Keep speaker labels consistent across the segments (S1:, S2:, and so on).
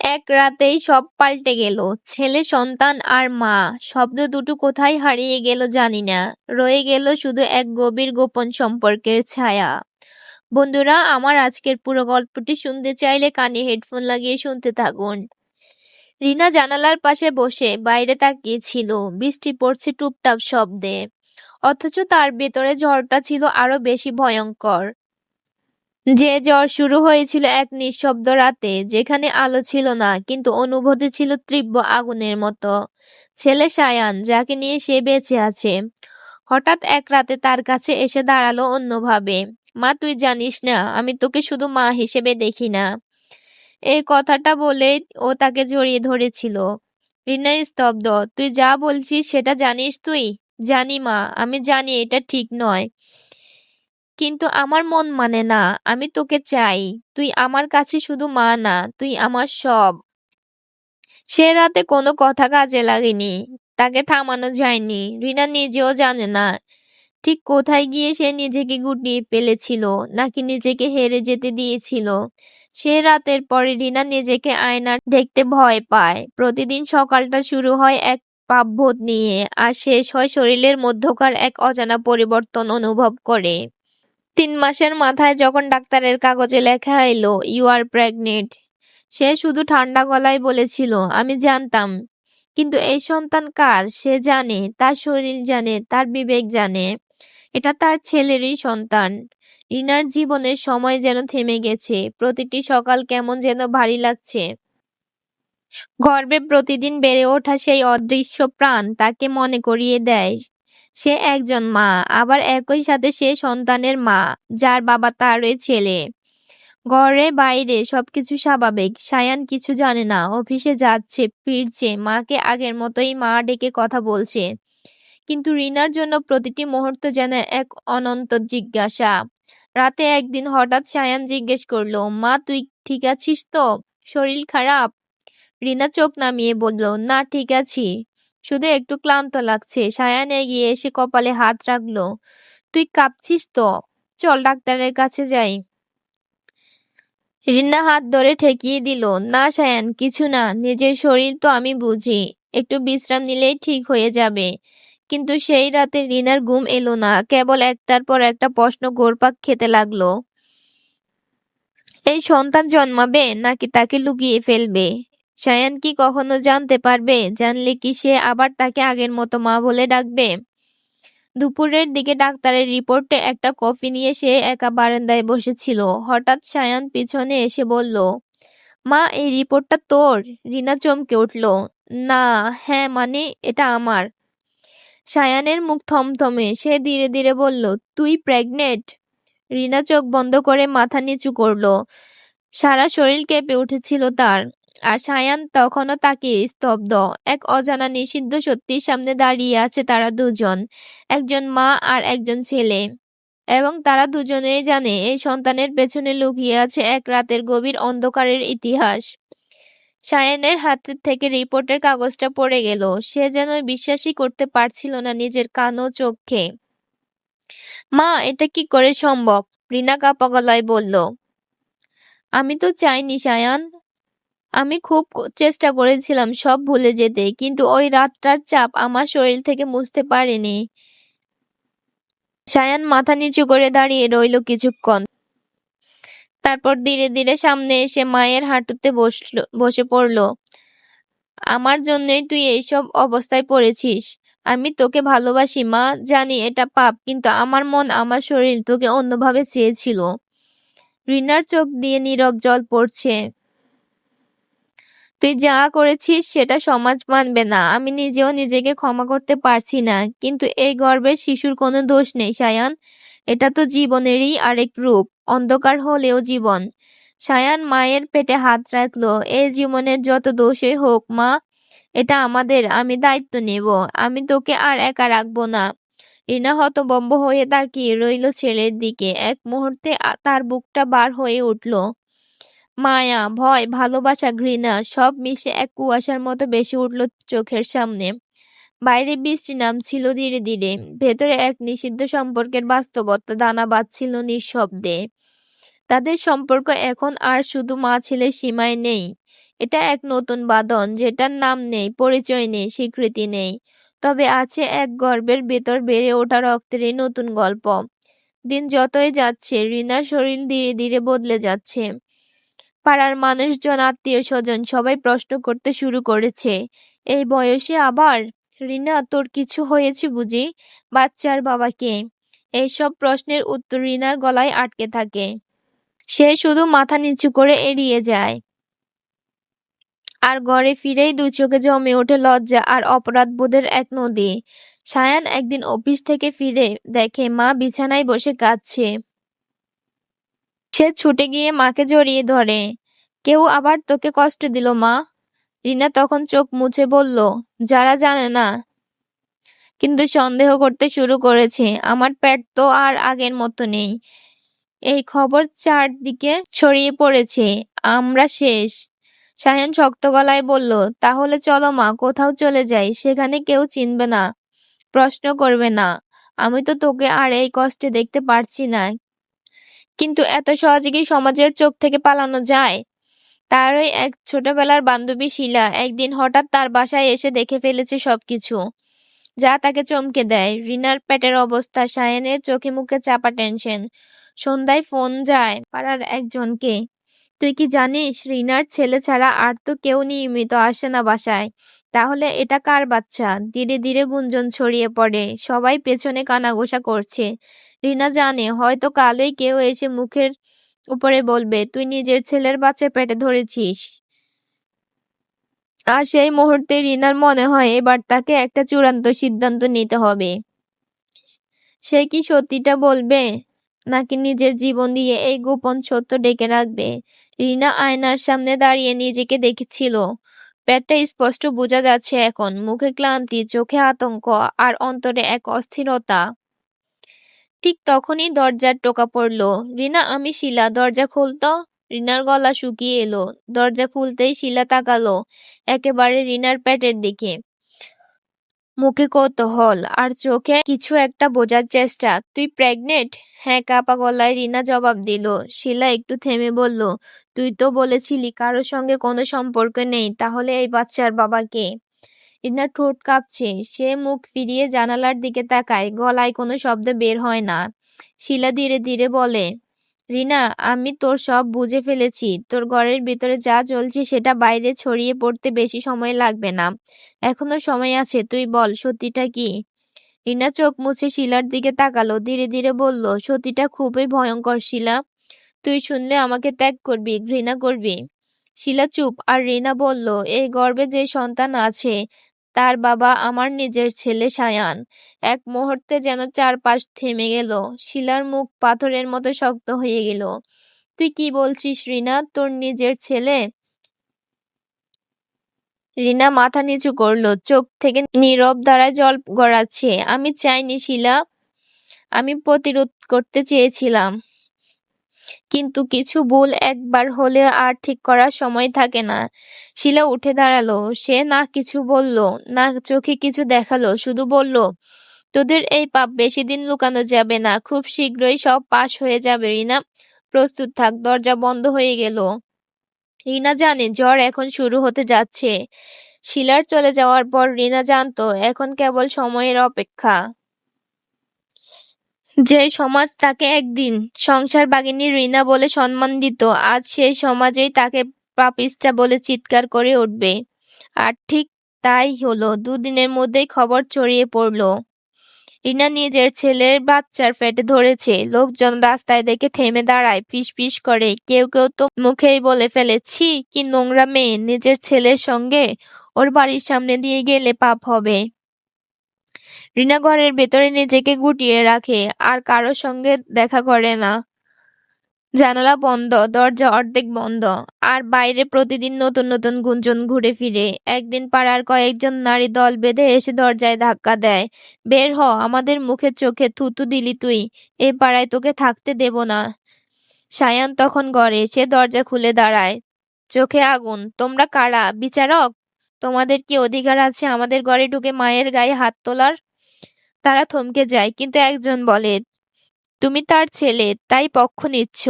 S1: এক রাতেই সব পাল্টে গেল। ছেলে, সন্তান আর মা, শব্দ দুটো কোথায় হারিয়ে গেল জানি না। রয়ে গেল শুধু এক গভীর গোপন সম্পর্কের ছায়া। বন্ধুরা, আমার আজকের পুরো গল্পটি শুনতে চাইলে কানে হেডফোন লাগিয়ে শুনতে থাকুন। রিনা জানালার পাশে বসে বাইরে তাকিয়েছিল। বৃষ্টি পড়ছে টুপটাপ শব্দে, অথচ তার ভেতরে ঝড়টা ছিল আরো বেশি ভয়ঙ্কর। যে ঝড় শুরু হয়েছিল এক নিঃশব্দ রাতে, যেখানে আলো ছিল না, কিন্তু অনুভূতি ছিল তীব্র আগুনের মতো। ছেলে সায়ান, যাকে নিয়ে সে বেঁচে আছে, হঠাৎ এক রাতে তার কাছে এসে দাঁড়ালো অন্যভাবে। মা, তুই জানিস না, আমি তোকে শুধু মা হিসেবে দেখি না। এই কথাটা বলে ও তাকে জড়িয়ে ধরেছিল। রিনা স্তব্ধ। তুই যা বলছিস সেটা জানিস তুই? জানি মা, আমি জানি এটা ঠিক নয়, কিন্তু আমার মন মানে না। আমি তোকে চাই। তুই আমার কাছে শুধু মা না, তুই আমার সব। সে রাতে কোনো কথা কাজে লাগেনি। তাকে থামানো যায়নি। রিনা নিজেও জানে না ঠিক কোথায় গিয়ে সে নিজেকে গুটিয়ে ফেলেছিল, নাকি নিজেকে হেরে যেতে দিয়েছিল। সে রাতের পরে রিনা নিজেকে আয়নায় দেখতে ভয় পায়। প্রতিদিন সকালটা শুরু হয় এক পাপবোধ নিয়ে, আর শেষ হয় শরীরের মধ্যকার এক অজানা পরিবর্তন অনুভব করে। 3 মাসের মাথায় যখন ডাক্তারের কাগজে লেখা এলো ইউ আর প্রেগনেন্ট, সে শুধু ঠান্ডা গলায় বলেছিল, আমি জানতাম। কিন্তু এই সন্তান কার সে জানে, তার শরীর জানে, তার বিবেক জানে। এটা তার ছেলেরই সন্তান। রিনার জীবনের সময় যেন থেমে গেছে। প্রতিটি সকাল কেমন যেন ভারী লাগছে। গর্ভে প্রতিদিন বেড়ে ওঠা সেই অদৃশ্য প্রাণ তাকে মনে করিয়ে দেয় সে একজন মা, আবার একই সাথে সে সন্তানের মা, যার বাবা তারই ছেলে। ঘরে বাইরে সবকিছু স্বাভাবিক। সায়ান কিছু জানে না। অফিসে যাচ্ছে, ফিরছে, মাকে আগের মতোই মা ডেকে কথা বলছে। কিন্তু রিনার জন্য প্রতিটি মুহূর্ত যেন এক অনন্ত জিজ্ঞাসা। রাতে একদিন হঠাৎ সায়ান জিজ্ঞেস করলো, মা, তুই ঠিক আছিস তো? শরীর খারাপ? রিনা চোখ নামিয়ে বলল, না, ঠিক আছি, শুধু একটু ক্লান্ত লাগছে। সায়ান এগিয়ে এসে কপালে হাত রাখলো। তুই কাঁপছিস তো, চল ডাক্তারের কাছে যাই। রিনা হাত ধরে ঠেকিয়ে দিল। না সায়ান, কিছু না, নিজের শরীর তো আমি বুঝি, একটু বিশ্রাম নিলেই ঠিক হয়ে যাবে। কিন্তু সেই রাতে রিনার ঘুম এলো না। কেবল একটার পর একটা প্রশ্ন ঘুরপাক খেতে লাগলো। এই সন্তান জন্মাবে নাকি তাকে লুকিয়ে ফেলবে? সায়ান কি কখনো জানতে পারবে? জানলে কি সে আবার তাকে আগের মতো মা বলে ডাকবে? দুপুরের দিকে ডাক্তারের রিপোর্টে একটা কফি নিয়ে সে একা বারান্দায় বসেছিল। হঠাৎ সায়ান পিছনে এসে বলল, মা, এই রিপোর্টটা তোর? রিনা চমকে উঠল। না, হ্যাঁ, মানে এটা আমার। সায়ানের মুখ থমথমে। সে ধীরে ধীরে বলল, তুই প্রেগনেন্ট? রিনা চোখ বন্ধ করে মাথা নিচু করল। সারা শরীর কেঁপে উঠেছিল তার। আর সায়ান তখনও তাকিয়ে স্তব্ধ। এক অজানা নিষিদ্ধ সত্যির সামনে দাঁড়িয়ে আছে তারা দুজন, একজন মা আর একজন ছেলে। এবং তারা দুজনেই জানে এই সন্তানের পেছনে লুকিয়ে আছে এক রাতের গভীর অন্ধকারের ইতিহাস। সায়ানের হাতের থেকে রিপোর্টের কাগজটা পড়ে গেল। সে যেন বিশ্বাসই করতে পারছিল না নিজের কান ও চোখে। মা, এটা কি করে সম্ভব? রিনা কাঁপা গলায় বলল, আমি তো চাইনি সায়ান। আমি খুব চেষ্টা করেছিলাম সব ভুলে যেতে, কিন্তু ওই রাতটার চাপ আমার শরীর থেকে মুছতে পারেনি। সায়ান মাথা নিচু করে দাঁড়িয়ে রইল কিছুক্ষণ। তারপর ধীরে ধীরে সামনে এসে মায়ের হাঁটুতে বসে পড়ল। আমার জন্যই তুই এইসব অবস্থায় পড়েছিস। আমি তোকে ভালোবাসি মা, জানি এটা পাপ, কিন্তু আমার মন, আমার শরীর তোকে অন্যভাবে চেয়েছিল। রিনার চোখ দিয়ে নীরব জল পড়ছে। তুই যা করেছিস সেটা সমাজ মানবে না। আমি নিজেও নিজেকে ক্ষমা করতে পারছি না। কিন্তু এই গর্ভের শিশুর কোনো দোষ নেই সায়ান। এটা তো জীবনেরই আরেক রূপ। অন্ধকার হলেও জীবন। সায়ান মায়ের পেটে হাত রাখলো। এই জীবনের যত দোষই হোক মা, এটা আমাদের। আমি দায়িত্ব নেব। আমি তোকে আর একা রাখবো না। রিনা হতভম্ব হয়ে তাকিয়ে রইল ছেলের দিকে। এক মুহূর্তে তার বুকটা বার হয়ে উঠল। মায়া, ভয়, ভালোবাসা, ঘৃণা সব মিশে এক কুয়াশার মতো ভেসে উঠল চোখের সামনে। বাইরে বৃষ্টি নামছিল ধীরে ধীরে। ভেতরে এক নিষিদ্ধ সম্পর্কের বাস্তবতা দানা বাঁধছিল নিঃশব্দে। তাদের সম্পর্ক এখন আর শুধু মা ছেলের সীমায় নেই। এটা এক নতুন বাঁধন যেটার নাম নেই, পরিচয় নেই, স্বীকৃতি নেই। তবে আছে এক গর্ভের ভেতর বেড়ে ওঠা রক্তের এই নতুন গল্প। দিন যতই যাচ্ছে রিনার শরীর ধীরে ধীরে বদলে যাচ্ছে। পাড়ার মানুষজন, আত্মীয়-স্বজন সবাই প্রশ্ন করতে শুরু করেছে, এই বয়সে আবার? রিনা, তোর কিছু হয়েছে বুঝি? বাচ্চার বাবা কে? এইসব প্রশ্নের উত্তর রিনার গলায় আটকে থাকে। সে শুধু মাথা নিচু করে এড়িয়ে যায়। আর ঘরে ফিরেই দুই চোখে জমে ওঠে লজ্জা আর অপরাধবোধের এক নদী। সায়ান একদিন অফিস থেকে ফিরে দেখে মা বিছানায় বসে কাঁদছে। সে ছুটে গিয়ে মাকে জড়িয়ে ধরে। কেউ আবার তোকে কষ্ট দিল মা? রিনা তখন চোখ মুছে বলল, যারা জানে না কিন্তু সন্দেহ করতে শুরু করেছে। আমার পেট তো আর আগের মতো নেই। এই খবর চারদিকে ছড়িয়ে পড়েছে। আমরা শেষ। সায়ান শক্ত গলায় বলল, তাহলে চলো মা, কোথাও চলে যাই, সেখানে কেউ চিনবে না, প্রশ্ন করবে না। আমি তো তোকে আর এই কষ্টে দেখতে পারছি না। কিন্তু এত সহজে কি সমাজের চোখ থেকে পালানো যায়? তারই এক ছোটবেলার বান্ধবী শিলা একদিন হঠাৎ তার বাসায় এসে দেখে ফেলেছে সবকিছু, যা তাকে চমকে দেয়। রিনার পেটের অবস্থা, সায়ানের চোখে মুখে চাপা টেনশন। সন্ধ্যায় ফোন যায় পাড়ার একজনকে। তুই কি জানিস, রিনার ছেলে ছাড়া আর তো কেউ নিয়মিত আসে না বাসায়। তাহলে এটা কার বাচ্চা? ধীরে ধীরে গুঞ্জন ছড়িয়ে পড়ে, সবাই পেছনে কানাঘুষা করছে। রিনা জানে হয়তো কালই কেউ এসে মুখের উপরে বলবে, তুই নিজের ছেলের বাচ্চা পেটে ধরেছিস। আর সেই মুহূর্তে রিনার মনে হয় এবার তাকে একটা চূড়ান্ত সিদ্ধান্ত নিতে হবে। সে কি সত্যিটা বলবে, নাকি নিজের জীবন দিয়ে এই গোপন সত্য ডেকে রাখবে? রিনা আয়নার সামনে দাঁড়িয়ে নিজেকে দেখেছিল। পেটটা স্পষ্ট বোঝা যাচ্ছে এখন, মুখে ক্লান্তি, চোখে আতঙ্ক, আর অন্তরে এক অস্থিরতা। ঠিক তখনই দরজার টোকা পড়ল। রিনা, আমি শিলা, দরজা খুলতো। রিনার গলা শুকিয়ে এলো। দরজা খুলতেই শিলা তাকালো একেবারে রিনার পেটের দিকে। মুখে কৌতূহল আর চোখে কিছু একটা বোঝার চেষ্টা। তুই প্রেগনেন্ট? হ্যাঁ, কাঁপা গলায় রিনা জবাব দিল। শিলা একটু থেমে বলল, তুই তো বলেছিলি কারোর সঙ্গে কোনো সম্পর্ক নেই, তাহলে এই বাচ্চার বাবা কে? রিনার ঠোঁট কাঁপছে। সে মুখ ফিরিয়ে জানালার দিকে তাকায়, গলায় কোনো শব্দ বের হয় না। শিলা ধীরে ধীরে বলে, রিনা, আমি তোর সব বুঝে ফেলেছি। তোর ঘরের ভিতরে যা চলছে সেটা বাইরে ছড়িয়ে পড়তে বেশি সময় লাগবে না। এখনো সময় আছে, তুই বল সত্যিটা কি? রিনা চোখ মুছে শিলার দিকে তাকালো, ধীরে ধীরে বলল, সত্যিটা খুবই ভয়ঙ্কর শিলা। তুই শুনলে আমাকে ত্যাগ করবি, ঘৃণা করবি। শিলা চুপ। আর রিনা বলল, এই গর্ভে যে সন্তান আছে তার বাবা আমার নিজের ছেলে সায়ান। এক মুহূর্তে যেন চারপাশ থেমে গেল। শিলার মুখ পাথরের মতো শক্ত হয়ে গেল। তুই কি বলছিস রিনা, তোর নিজের ছেলে? রিনা মাথা নিচু করলো, চোখ থেকে নীরব ধারায় জল গড়াচ্ছে। আমি চাইনি শিলা, আমি প্রতিরোধ করতে চেয়েছিলাম, কিন্তু কিছু ভুল একবার হলে আর ঠিক করার সময় থাকে না। শিলা উঠে দাঁড়ালো। সে না কিছু বলল, না চোখে কিছু দেখালো, শুধু বলল, তোদের এই পাপ বেশি দিন লুকানো যাবে না, খুব শীঘ্রই সব পাশ হয়ে যাবে রিনা, প্রস্তুত থাক। দরজা বন্ধ হয়ে গেল। রিনা জানে ঝড় এখন শুরু হতে যাচ্ছে। শিলার চলে যাওয়ার পর রিনা জানতো এখন কেবল সময়ের অপেক্ষা। যে সমাজ তাকে একদিন সংসার বাগিনী রিনা বলে সম্মান দিত, আজ সেই সমাজেই তাকে পাপিষ্ঠা বলে চিৎকার করে উঠবে। আর ঠিক তাই হলো। দুদিনের মধ্যেই খবর ছড়িয়ে পড়ল, রিনা নিজের ছেলের বাচ্চার পেটে ধরেছে। লোকজন রাস্তায় দেখে থেমে দাঁড়ায়, ফিসফিস করে। কেউ কেউ তো মুখেই বলে ফেলে, ছি কি নোংরা মেয়ে, নিজের ছেলের সঙ্গে ওর বাড়ির সামনে দিয়ে গেলে পাপ হবে। রিনা ঘরের ভেতরে নিজেকে গুটিয়ে রাখে, আর কারোর সঙ্গে দেখা করে না। জানালা বন্ধ, দরজা অর্ধেক বন্ধ। আর বাইরে প্রতিদিন নতুন নতুন গুঞ্জন ঘুরে ফিরে। একদিন পাড়ার কয়েকজন নারী দল বেঁধে এসে দরজায় ধাক্কা দেয়, বের হ, আমাদের মুখে চোখে থুতু দিলি তুই, এ পাড়ায় তোকে থাকতে দেব না। সায়ান তখন ঘরে। সে দরজা খুলে দাঁড়ায়, চোখে আগুন। তোমরা কারা? বিচারক? তোমাদের কি অধিকার আছে আমাদের ঘরে ঢুকে মায়ের গায়ে হাত তোলার? তারা থমকে যায়, কিন্তু একজন বলে, তুমি তার ছেলে, তাই পক্ষ নিচ্ছ?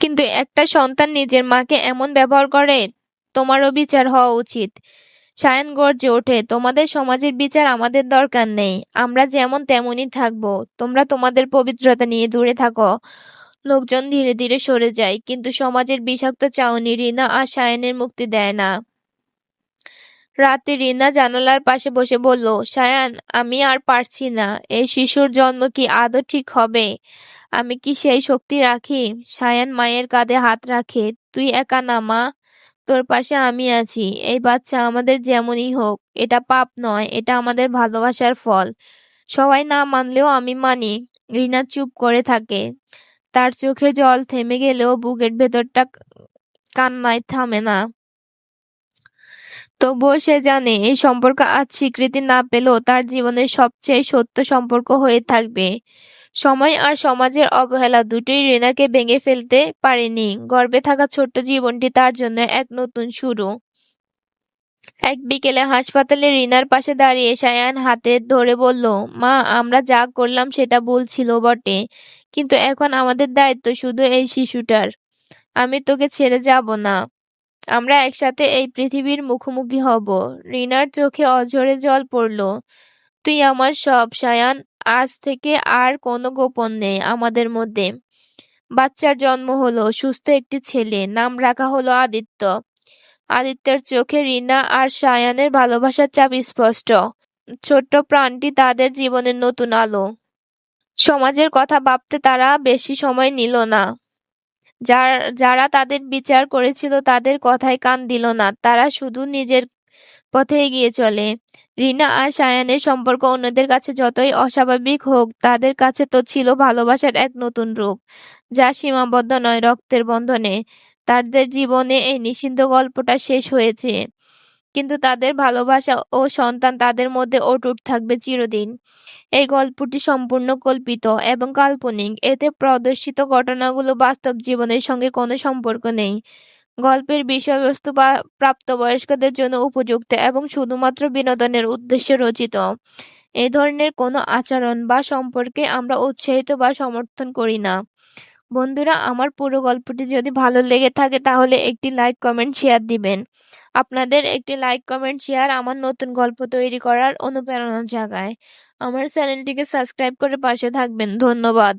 S1: কিন্তু একটা সন্তান নিজের মাকে এমন ব্যবহার করে, তোমারও বিচার হওয়া উচিত। সায়ান গর্জে ওঠে, তোমাদের সমাজের বিচার আমাদের দরকার নেই। আমরা যেমন তেমনই থাকবো। তোমরা তোমাদের পবিত্রতা নিয়ে দূরে থাকো। লোকজন ধীরে ধীরে সরে যায়, কিন্তু সমাজের বিষাক্ত চাউনি রিনা আর সায়ানের মুক্তি দেয় না। রাতে রিনা জানালার পাশে বসে বলল, সায়ান, আমি আর পারছি না। এই শিশুর জন্ম কি আদৌ ঠিক হবে? আমি কি সেই শক্তি রাখি? সায়ান মায়ের কাঁধে হাত রাখে। তুই একা না মা, তোর পাশে আমি আছি। এই বাচ্চা আমাদের যেমনই হোক, এটা পাপ নয়, এটা আমাদের ভালোবাসার ফল। সবাই না মানলেও আমি মানি। রিনা চুপ করে থাকে। তার চোখের জল থেমে গেলেও বুকের ভেতরটা কান্নায় থামে না। তবুও সে জানে এই সম্পর্ক আজ স্বীকৃতি না পেলেও তার জীবনের সবচেয়ে সত্য সম্পর্ক হয়ে থাকবে। সময় আর সমাজের অবহেলা দুটোই রিনাকে ভেঙে ফেলতে পারেনি। গর্ভে থাকা ছোট্ট জীবনটি তার জন্য এক নতুন শুরু। এক বিকেলে হাসপাতালে রিনার পাশে দাঁড়িয়ে সায়ান হাতে ধরে বলল, মা, আমরা যা করলাম সেটা ভুল ছিল বটে, কিন্তু এখন আমাদের দায়িত্ব শুধু এই শিশুটার। আমি তোকে ছেড়ে যাব না। আমরা একসাথে এই পৃথিবীর মুখোমুখি হব। রিনার চোখে অঝরে জল পড়ল। তুই আমার সব, সায়ান। আজ থেকে আর কোনো গোপন নেই আমাদের মধ্যে। বাচ্চার জন্ম হলো, সুস্থ একটি ছেলে। নাম রাখা হলো আদিত্য। আদিত্যের চোখে রিনা আর সায়ানের ভালোবাসার চাপ স্পষ্ট। ছোট্ট প্রাণটি তাদের জীবনের নতুন আলো। সমাজের কথা ভাবতে তারা বেশি সময় নিল না। যারা তাদের বিচার করেছিল তাদের কথায় কান দিল না। তারা শুধু নিজের পথে এগিয়ে চলে। রিনা আর সায়ানের সম্পর্ক অন্যদের কাছে যতই অস্বাভাবিক হোক, তাদের কাছে তো ছিল ভালোবাসার এক নতুন রূপ, যা সীমাবদ্ধ নয় রক্তের বন্ধনে। তাদের জীবনে এই নিষিদ্ধ গল্পটা শেষ হয়েছে, কিন্তু তাদের ভালোবাসা ও সন্তান তাদের মধ্যে অটুট থাকবে চিরদিন। এই গল্পটি সম্পূর্ণ কল্পিত এবং কাল্পনিক। এতে প্রদর্শিত ঘটনাগুলো বাস্তব জীবনের সঙ্গে কোনো সম্পর্ক নেই। গল্পের বিষয়বস্তু প্রাপ্তবয়স্কদের জন্য উপযুক্ত এবং শুধুমাত্র বিনোদনের উদ্দেশ্যে রচিত। এই ধরনের কোনো আচরণ বা সম্পর্কে আমরা উৎসাহিত বা সমর্থন করি না। বন্ধুরা, আমার পুরো গল্পটি যদি ভালো লেগে থাকে তাহলে একটি লাইক, কমেন্ট, শেয়ার দিবেন। আপনাদের একটি লাইক, কমেন্ট, শেয়ার আমার নতুন গল্প তৈরি করার অনুপ্রেরণা জাগায়। আমার চ্যানেলটিকে সাবস্ক্রাইব করে পাশে থাকবেন। ধন্যবাদ।